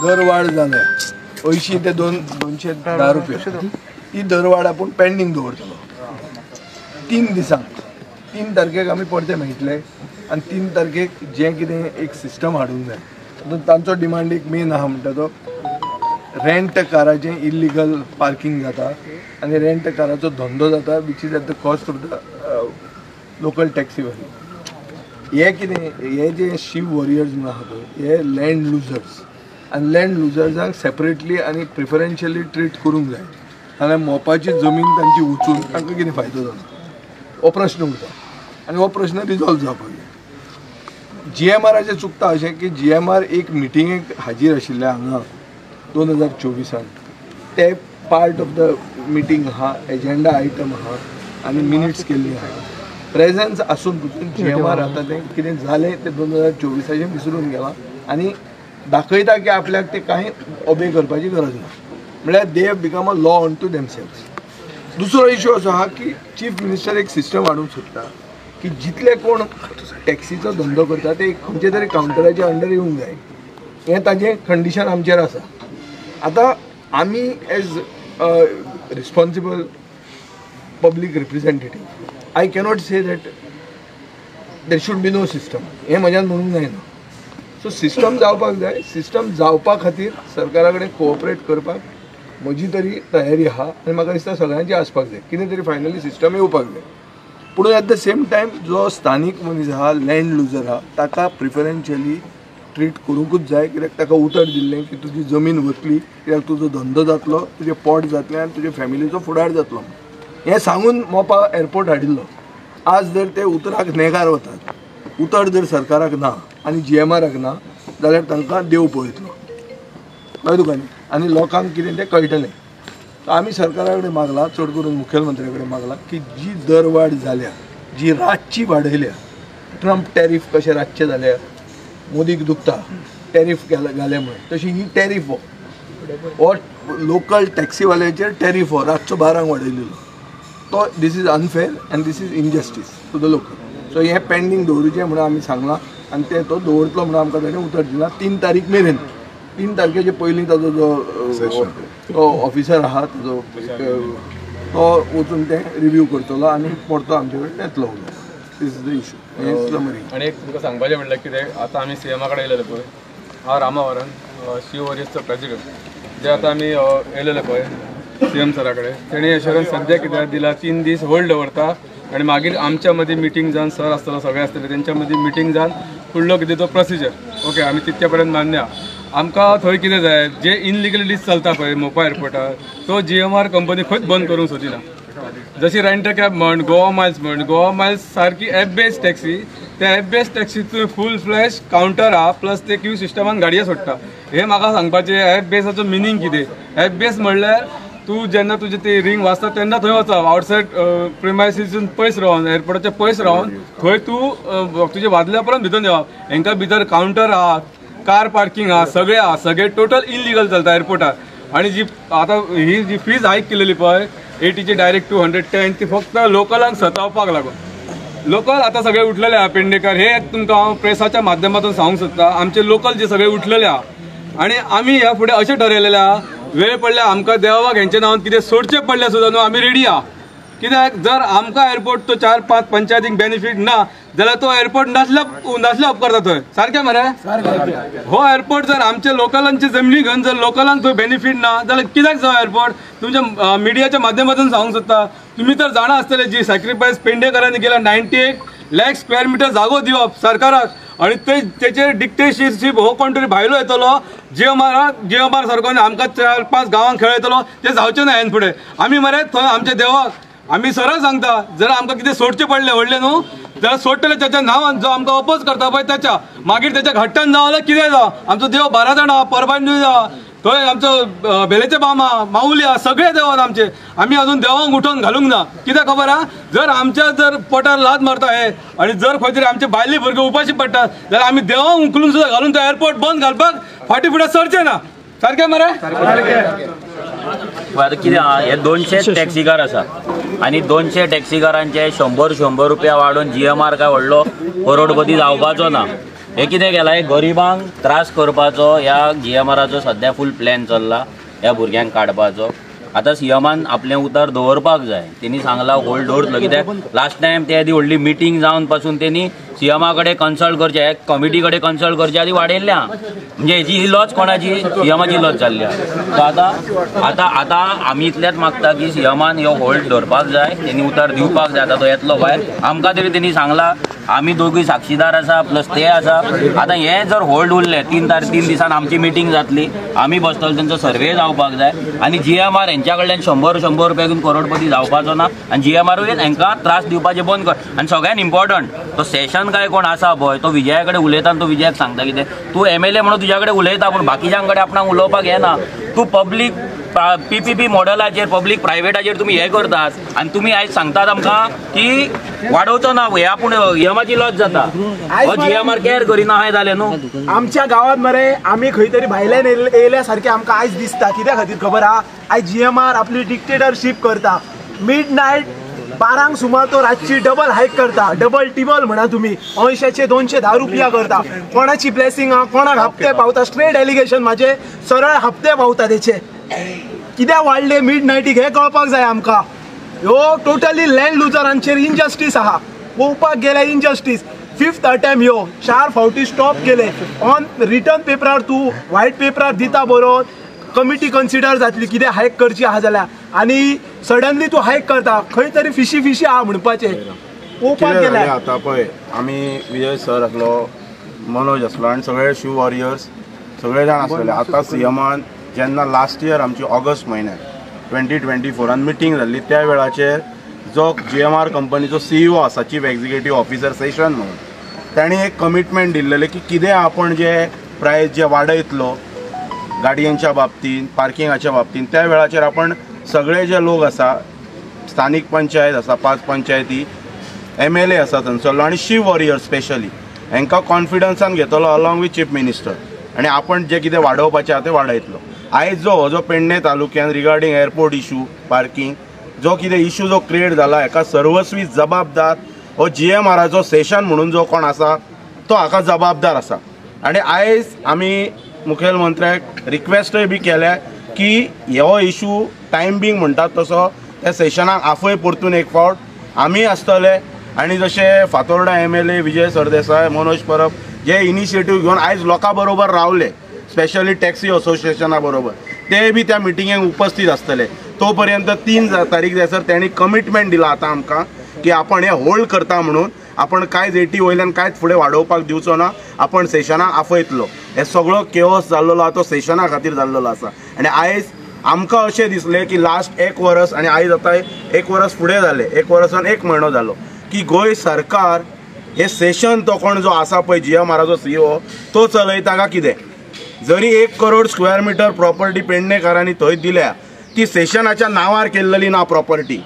दरवाड जाल्या 80 ते 210 रुपया ही दरवाड आपूण पेंडींग दवरतलो 3 दिसांक 3 तारखेक आमी परते मेळटले आनी 3 तारखेक जे कितें एक सिस्टम हाडूंक जाय तांचो डिमांड एक मेन आहा म्हणटा तो रेंट काराचें इल्लिगल पार्किंग जाता आनी रेंट काराचो धंदो जाता which is at the cost of the local taxi वाली हे कितें हे जे शिव वॉरियर्स म्हणून आहा पळय हे लँड लुजर्स आनी लँड लुजर्सांक सेपरेटली आनी प्रिफरन्शियली ट्रीट करूंक जाय नाल्यार मोपाची जमीन तांची उचून तांकां कितें फायदो जाता हो प्रश्न उरता आनी हो प्रश्न रिजॉल्व जावपाक जाय GMRाचें चुकता अशें की GMR एक मिटिंगेक हाजीर आशिल्ले हांगा 2024 ते पार्ट ऑफ द मिटींग आहा एजेंडा आयटम आहा आनी मिनिट्स केल्ली आहा प्रेझन्स आसून पसून GMR आतां तें कितें जालें तें 2024 विसरून गेलां आनी दाखयता की आपल्याक ते कांय ओबे करपाची गरज ना म्हळ्यार they have become a law unto themselves दुसरो इश्यू असो आहा की चीफ मिनिस्टर एक सिस्टम हाडूंक सोदता की जितले कोण टॅक्सीचो धंदो करता ते खंयचे तरी कावंटराच्या अंडर येवंक जाय हें ताजें कंडिशन आमचेर आसा आतां आमी as responsible public representative I cannot say that there should be no system हें म्हज्यान म्हणूंक जायना सो सिस्टम जावपाक जाय सिस्टम जावपा खातीर सरकारा कडेन कोऑपरेट करपाक म्हजी तरी तयारी आहा आनी म्हाका दिसता सगळ्यांची आसपाक जाय कितें तरी फायनली सिस्टम येवपाक जाय पूण एट द सेम टायम जो स्थानीक मनीस आहा लँड लुजर आहा ताका प्रिफरन्शियली ट्रीट करूंकूच जाय कित्याक ताका उतर दिल्लें की तुजी जमीन वतली कित्याक तुजो धंदो जातलो तुजें पोट जातलें आनी तुज्या फॅमिलीचो फुडार जातलो हें सांगून मोपा एअरपोर्ट हाडिल्लो आज जर ते उतराक नेगार वतात उतर जर सरकाराक ना आनी GMRाक ना जाल्यार तांकां देव पळयतलो कळ्ळें तुका न्ही आनी लोकांक कितें तें कळटलें आमी सरकारा कडेन मागला चड करून मुखेलमंत्र्या कडेन मागला की जी दरवाड जाल्या जी रातची वाडयल्या ट्रम्प टॅरीफ कशें रातचें जाल्या मोदीक दुखता टॅरीफ घाले म्हणून तशी ही टॅरीफ हो लोकल टॅक्सीवाल्याचेर टॅरीफ हो रातचो 12 वाडयलेलो तो this is unfair and this is injustice to the local so हें पेंडींग दवरचें म्हणून आमी सांगलां आनी तें तो दवरतलो म्हणून आमकां ताणें उतर दिलां 3 तारीख मेरेन 3 तारखेचे पयलीं ताजो जो ऑफिसर आहा ताजो तो वचून तें रिव्यू करतलो आनी परतो आमचे कडेन येतलो दीस इज द इशू हें समरी आनी एक तुका सांगपाचें म्हणल्यार कितें आतां आमी CMा कडेन येयलेले पळय हांव रामावरन शिव वॉरियर्सचो प्रेसिडेंट जे आतां आमी येयलेले पळय CM सरा कडेन तेणी एश्योरन्स सद्या कित्याक दिला 3 दीस होल्ड दवरता आनी मागीर आमच्या मदीं मिटींग जावन सर आसतलो सगळे आसतले तेंच्या मदीं मिटींग जावन फुडलो कितें तो प्रोसिजर ओके आमी तितके पर्यंत मान्य आहा आमकां थंय कितें जाय जे इनलिगलिटीज चलता पळय मोपा एअरपोर्टार तो GMR कंपनी खंयच बंद करूंक सोदिना जशी रेंट कॅब म्हण गोवा मायल्स सारकी एप बेस्ड टॅक्सी त्या एप बेस्ड टॅक्सीचो फूल फ्लॅश कावंटर आहा प्लस ते क्यू सिस्टमान गाडयो सोडटा हे म्हाका सांगपाचें एप बेसाचो मिनींग कितें एप बेस म्हणल्यार तूं जेन्ना तुजें ती रिंग वाजता तेन्ना थंय वचप आवटसायड प्रिमायसीसून पयस रावन एअरपोर्टाचे पयस रावन थंय तूं तुजे वाजल्या पर्यंत भितर देवप हांकां भितर कावंटर आहा कार पार्किंग आहा सगळे टोटल इनलिगल चलता एअरपोर्टार आनी जी आतां ही जी फीज हायक केलेली पळय 80ची डायरेक्ट 210 ती फक्त लोकलांक सतावपाक लागून लोकल आतां सगळे उठलेले आहा पेडणेकार हे एक तुमकां हांव प्रेसाच्या माध्यमातून सांगूंक सोदता आमचे लोकल जे सगळे उठलेले आहा आनी आमी ह्या फुडें अशें ठरयलेलें आहा वेळ पडल्यार आमकां देवाक हेंच्या नांवान कितें सोडचें पडलें सुद्दां न्हू आमी रेडी आहा कित्याक जर आमकां एअरपोर्ट तो 4-5 पंचायतीक बेनिफीट ना जाल्यार तो एअरपोर्ट नासल्या उपकारता थंय सारकें मरे हो एअरपोर्ट जर आमच्या लोकलांची जमनी घेवन जर लोकलांक थंय बेनिफीट ना जाल्यार कित्याक जावं एअरपोर्ट तुमच्या मिडियाच्या माध्यमातून सांगूंक सोदता तुमी तर जाणा आसतले जी सॅक्रिफायस पेडणेकरांनी केला 98 लाख स्क्वेअर मिटर जागो दिवप सरकाराक आणि तेचेर डिक्टेटरशीप हो कोण तरी भायलो येतलो GMR सारको आमकां 4-5 गांवांक खेळयतलो ते जावचें ना हें फुडें आमी मरे थंय आमच्या देवाक आमी सरळ सांगता जर आमकां कितें सोडचें पडलें व्हडलें न्हू जाल्यार सोडटले त्याच्या नांवान जो आमकां अपोज करता पळय त्याच्या मागीर त्याच्या घट्टान जावं जाल्यार कितें जावं आमचो देव बाराजण आहा परबांडूय आहा थंय आमचो बेलेचे बाम आहा माऊली आहा सगळे देव आहा आमचे आमी अजून देवांक उठोवन घालूंक ना कित्याक खबर आहा जर आमच्या जर पोटार लाद मारता हे आनी जर खंय तरी आमचे भायले भुरगे उपाशी पडटात जाल्यार आमी देवांक उखलून सुद्दां घालून तो एअरपोर्ट बंद घालपाक फाटी फुडें सरचें ना सारकें मरे आता कितें आहा हे 200 टॅक्सीकार आसा आनी 200 टॅक्सीकारांचे 100 रुपया वाडोवन GMR काय व्हडलो करोडपती जावपाचो ना हे कितें केलां, गरिबांक त्रास करपाचो ह्या GMRचो सध्या फूल प्लॅन चल्ला ह्या भुरग्यांक काडपाचो. आतां सीएमान आपलें उतर दवरपाक जाय. तेणी सांगला होल्ड दवरतलो, कित्याक लास्ट टायम ते आदी व्हडली मिटींग जावन पासून तेणी सीएमा कडेन कन्सल्ट करचे, कमिटी कडेन कन्सल्ट करचे आदी वाडयल्ल्या. म्हणजे हेची ही लॉज कोणाची, सीएमाची लॉज जाल्ल्या. सो आतां आमी इतलेंच मागता की सीएमान ह्यो होल्ड दवरपाक जाय, तेणी उतर दिवपाक जाय. आतां तो येतलो भायर, आमकां तरी तेणी सांगला आमी दोगूय साक्षीदार आसा प्लस ते आसा. आतां हें जर होल्ड उरलें 3 दिसान आमची मिटींग जातली, आमी बसतलो, तेंचो सर्वे जावपाक जाय. आनी GMR हेंच्या कडल्यान 100 रुपया घेवन करोडपती जावपाचो ना. आनी GMRूय हेंकां त्रास दिवपाचें बंद कर. आनी सगळ्यान इम्पॉर्टंट तो सेशन काय कोण आसा पळय, तो विजया कडेन उलयता आनी तो विजयाक सांगता कितें, तूं MLA म्हणून तुज्या कडेन उलयता पूण बाकीच्यां कडेन आपणाक उलोवपाक येना. तूं पब्लीक PPP मॉडेलाचेर, पब्लीक प्रायवेटाचेर तुमी हें करतात आनी तुमी आयज सांगतात आमकां की वाडोवचो ना. ह्या पूण यमाची लॉस जाता. GMR केअर करिना हें जालें न्हू. आमच्या गावात मरे आमी खंय तरी भायल्यान येयल्या सारखे आमकां आयज दिसता. कित्या खातीर खबर आहा, आयज GMR आपली डिक्टेटरशीप करता. मिडनायट 12 सुमार तो रातची डबल हायक करता, डबल टिबल म्हणा तुमी, 80 210 रुपया करता. कोणाची ब्लेसिंग आहा, कोणाक हप्ते पावता, स्ट्रेट एलिगेशन म्हाजे सरळ हप्ते पावता तेचे. कित्याक वाडले मिडनायटीक हे कळपाक जाय आमकां. ह्यो टोटली लँड लुजरांचेर इनजस्टीस आहा. पळोवपाक गेल्यार इनजस्टीस. 5th अटेम्प्ट ह्यो 4 फावटी स्टॉप केले. ऑन रिटर्न पेपरार तूं व्हायट पेपरार दिता बरोवन कमिटी कन्सिडर जातली कितें हायक करची आहा जाल्यार, आनी सडनली तूं हायक करता. खंय तरी फिशी आहा म्हणपाचें. पळोवपाक गेल्यार आतां पळय, आमी विजय सर आसलो, मनोज आसलो आनी सगळे शिव वॉरियर्स सगळे जाण आसलेले. आतां सीएमान जेन्ना लास्ट इयर आमची ऑगस्ट म्हयन्यात 2024 मिटींग जाल्ली, त्या वेळाचेर जो GMR कंपनीचो CEO आसा, चीफ एक्झिक्युटीव ऑफिसर सेशन म्हणून, ताणी एक कमिटमेंट दिल्लेले की कितें आपण जे प्रायस जे वाडयतलो गाडयांच्या बाबतींत, पार्किंगाच्या बाबतींत, त्या वेळाचेर आपण सगळे जे लोक आसा, स्थानीक पंचायत आसा 5 पंचायती, MLA आसा थंयसरलो आनी शिव वॉरियर स्पेशली, हांकां कॉन्फिडन्सान घेतलो अलॉंग विथ चीफ मिनिस्टर, आनी आपण जे कितें वाडोवपाचें आहा तें वाडयतलो. आयज जो पेडणे तालुक्यान रिगार्डींग एअरपोर्ट इशू, पार्किंग, जो कितें इशू जो क्रिएट जाला, हाका सर्वस्वी जबाबदार हो GMRचो सेशन म्हणून जो कोण आसा तो हाका जबाबदार आसा. आनी आयज आमी मुखेलमंत्र्याक रिक्वेस्टय बी केल्या की हो इशू टायम बींग म्हणटात तसो त्या सेशनाक आफय परतून एक फावट आमी आसतले. आनी जशे फातोर्डा MLA विजय सरदेसाय, मनोज परब जे इनिशिएटीव घेवन आयज लोकां बरोबर रावले, स्पेशली टॅक्सी असोसिएशना बरोबर, ते बी त्या मिटिंगेक उपस्थित आसतले. तो पर्यंत 3 तारीख जायसर त्यांनी कमिटमेंट दिला आतां आमकां की आपण हे होल्ड करता म्हणून, आपण कांयच एटी वयल्यान कांयच फुडें वाडोवपाक दिवचो ना, आपण सेशनाक आफयतलो. हे सगळो केओस जाल्लो आहा तो सेशना खातीर जाल्लो आसा. आनी आयज आमकां अशें दिसलें की लास्ट 1 वर्स आनी आयज आतां 1 वर्स फुडें जालें, 1 वर्सान 1 म्हयनो जालो की गोंय सरकार हे सेशन तो कोण जो आसा पळय GMRचो CEO तो चलयता काय कितें. जरी 1 करोड स्क्वेअर मिटर प्रॉपर्टी पेडणेकारांनी थंय दिल्या, ती सेशनाच्या नांवार केल्लेली ना प्रॉपर्टी.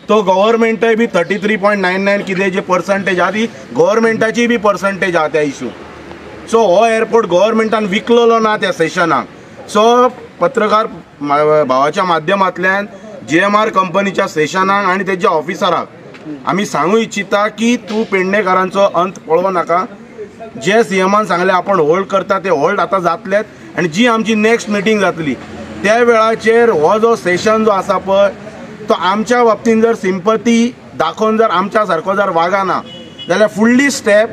तो गव्हर्मेंटय बी 33.99 कितें जे पर्संटेज आहा ती गव्हर्मेंटाची बी पर्संटेज आहा त्या इशू. सो हो एअरपोर्ट गव्हर्मेंटान विकलेलो ना त्या सेशनाक. सो पत्रकार भावाच्या माध्यमांतल्यान GMR कंपनीच्या सेशनाक आनी तेच्या ऑफिसराक आमी सांगू इच्छिता की तूं पेडणेकारांचो अंत पळोवं नाका. जे सीएमान सांगले आपण होल्ड करता ते होल्ड आतां जातलेत. आनी जी आमची नेक्स्ट मिटींग जातली त्या वेळाचेर हो जो सेशन जो आसा पळय तो आमच्या बाबतीन जर सिंपती दाखोवन जर आमच्या सारको जर वागना जाल्यार फुडली स्टेप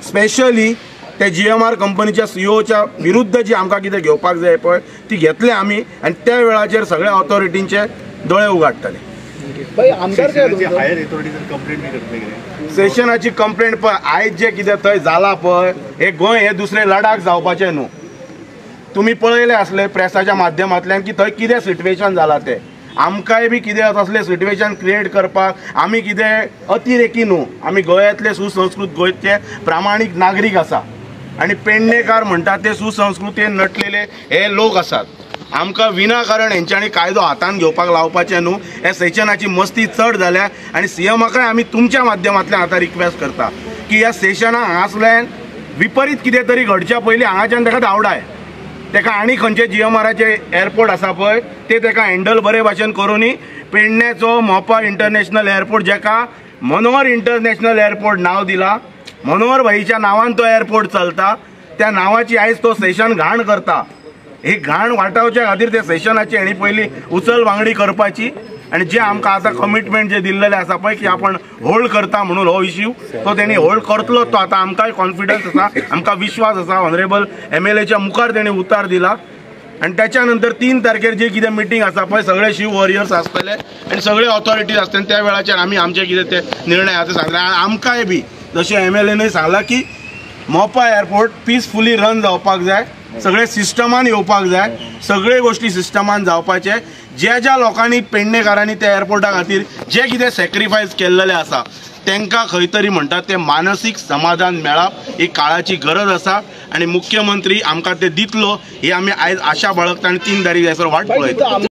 स्पेशली ते GMR कंपनीच्या CEOच्या विरुद्ध जी आमकां कितें घेवपाक जाय पळय ती घेतले आमी. आनी त्या वेळाचेर सगळ्या ऑथॉरिटींचे दोळे उगाडटले. सेशनाची कंप्लेंट पळय आयज जे कितें थंय जाला पळय, हे गोंय हे दुसरें लडाख जावपाचें न्हू. तुमी पळयले आसले प्रेसाच्या माध्यमांतल्यान की थंय कितें सिट्युएशन जालां तें. आमकांय बी कितें असलें सिट्युएशन क्रिएट करपाक आमी कितें अतिरेकी न्हू. आमी गोंयांतले सुसंस्कृत गोंयचे प्रामाणीक नागरीक आसा आनी पेडणेकार म्हणटात ते सुसंस्कृतेन नटलेले हे लोक आसात. आमकां विनाकारण हेंच्यांनी कायदो हातान घेवपाक लावपाचें न्हू. हे सेशनाची मस्ती चड जाल्या आनी CMाकाय आमी तुमच्या माध्यमांतल्यान आतां रिक्वेस्ट करता की ह्या सेशनाक हांगासल्यान विपरीत कितें तरी घडच्या पयलीं हांगाच्यान ताका धांवडाय. तेका आनी खंयचे GMRचे एअरपोर्ट आसा पळय ते तेका हँडल बरे भाशेन करूनी पेडणेचो मोपा इंटरनॅशनल एअरपोर्ट जेका मनोहर इंटरनॅशनल एअरपोर्ट नांव दिलां मनोहर भाईच्या नावान तो एअरपोर्ट चलता, त्या नावाची आयज तो सेशन घाण करता. ही घाण वाटावच्या खातीर ते सेशनाची हेणी पयली उचल वांगडी करपाची आणि जे आमकां आतां कमिटमेंट जे दिल्लेले आसा पळय की आपण होल्ड करता म्हणून हो इश्यू तो तेणी होल्ड करतलो. तो आतां आमकांय कॉन्फिडन्स आसा, आमकां विश्वास आसा. ऑनरेबल MLAच्या मुखार तेणी उतार दिला आणि त्याच्या नंतर 3 तारखेर जे कितें मिटींग आसा पळय सगळे शिव वॉरियर्स आसतले आणि सगळे ऑथॉरिटीज आसतले. त्या वेळाचेर आमी आमचे कितें ते निर्णय आसा सांगले. आमकांय बी जशें MLAनूय सांगला की मोपा एअरपोर्ट पीसफुली रन जावपाक जाय, सगळे सिस्टमान येवपाक जाय, सगळे गोष्टी सिस्टमान जावपाचे. ज्या लोकांनी पेडणेकारांनी त्या एअरपोर्टा खातीर जे कितें सॅक्रिफायस केल्लेले आसा तांकां खंय तरी म्हणटात ते मानसीक समाधान मेळप ही काळाची गरज आसा आणि मुख्यमंत्री आमकां ते दितलो ही आमी आयज आशा बाळगता आणि 3 तारीख वाट पळयता.